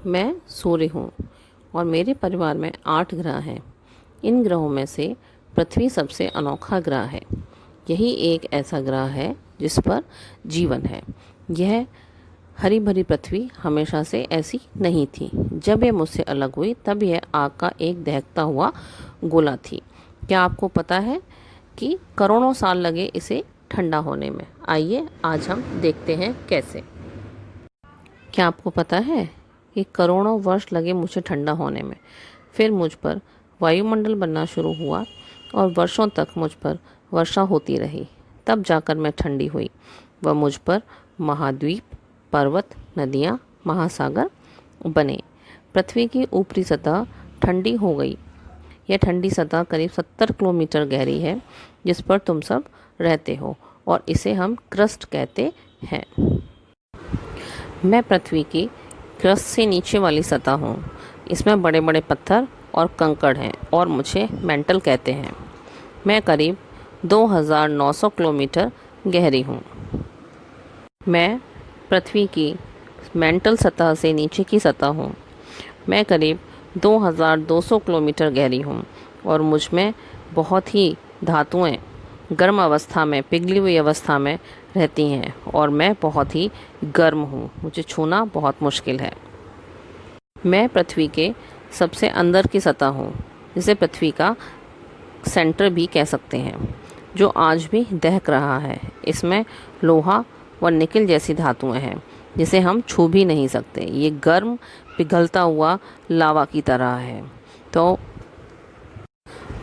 मैं सूर्य हूँ और मेरे परिवार में 8 ग्रह हैं। इन ग्रहों में से पृथ्वी सबसे अनोखा ग्रह है। यही एक ऐसा ग्रह है जिस पर जीवन है। यह हरी भरी पृथ्वी हमेशा से ऐसी नहीं थी। जब यह मुझसे अलग हुई तब यह आग का एक दहकता हुआ गोला थी। क्या आपको पता है कि करोड़ों साल लगे इसे ठंडा होने में? आइए आज हम देखते हैं कैसे। क्या आपको पता है कि करोड़ों वर्ष लगे मुझे ठंडा होने में? फिर मुझ पर वायुमंडल बनना शुरू हुआ और वर्षों तक मुझ पर वर्षा होती रही। तब जाकर मैं ठंडी हुई। वह मुझ पर महाद्वीप, पर्वत, नदियाँ, महासागर बने। पृथ्वी की ऊपरी सतह ठंडी हो गई। यह ठंडी सतह करीब 70 किलोमीटर गहरी है, जिस पर तुम सब रहते हो, और इसे हम क्रस्ट कहते हैं। मैं पृथ्वी की क्रस्ट से नीचे वाली सतह हूँ। इसमें बड़े बड़े पत्थर और कंकड़ हैं और मुझे मेंटल कहते हैं। मैं करीब 2900 किलोमीटर गहरी हूँ। मैं पृथ्वी की मेंटल सतह से नीचे की सतह हूँ। मैं करीब 2200 किलोमीटर गहरी हूँ और मुझ में बहुत ही धातुएं गर्म अवस्था में, पिघली हुई अवस्था में रहती हैं और मैं बहुत ही गर्म हूँ। मुझे छूना बहुत मुश्किल है। मैं पृथ्वी के सबसे अंदर की सतह हूँ, जिसे पृथ्वी का सेंटर भी कह सकते हैं, जो आज भी दहक रहा है। इसमें लोहा व निकल जैसी धातुएं हैं, जिसे हम छू भी नहीं सकते। ये गर्म पिघलता हुआ लावा की तरह है। तो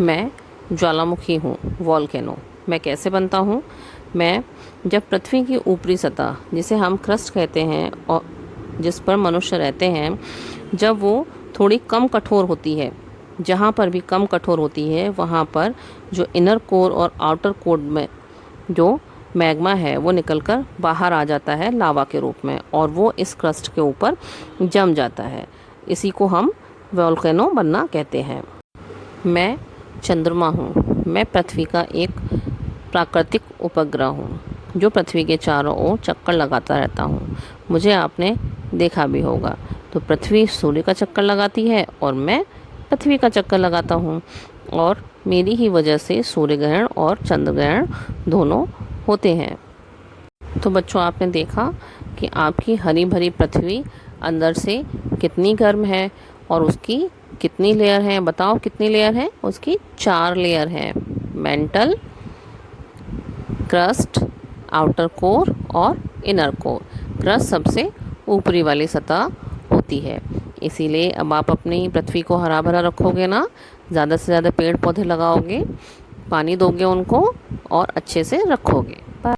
मैं ज्वालामुखी हूँ, वॉल्केनो। मैं कैसे बनता हूँ? मैं जब पृथ्वी की ऊपरी सतह, जिसे हम क्रस्ट कहते हैं और जिस पर मनुष्य रहते हैं, जब वो थोड़ी कम कठोर होती है, जहाँ पर भी कम कठोर होती है वहाँ पर जो इनर कोर और आउटर कोर में जो मैग्मा है वो निकलकर बाहर आ जाता है लावा के रूप में, और वो इस क्रस्ट के ऊपर जम जाता है। इसी को हम वोल्केनो बनना कहते हैं। मैं चंद्रमा हूँ। मैं पृथ्वी का एक प्राकृतिक उपग्रह हूँ, जो पृथ्वी के चारों ओर चक्कर लगाता रहता हूँ। मुझे आपने देखा भी होगा। तो पृथ्वी सूर्य का चक्कर लगाती है और मैं पृथ्वी का चक्कर लगाता हूँ, और मेरी ही वजह से सूर्य ग्रहण और चंद्र ग्रहण दोनों होते हैं। तो बच्चों, आपने देखा कि आपकी हरी भरी पृथ्वी अंदर से कितनी गर्म है और उसकी कितनी लेयर है। बताओ कितनी लेयर है? उसकी 4 लेयर है। मेंटल, क्रस्ट, आउटर कोर और इनर कोर। क्रस्ट सबसे ऊपरी वाली सतह होती है। इसीलिए अब आप अपनी पृथ्वी को हरा भरा रखोगे ना, ज़्यादा से ज़्यादा पेड़ पौधे लगाओगे, पानी दोगे उनको और अच्छे से रखोगे।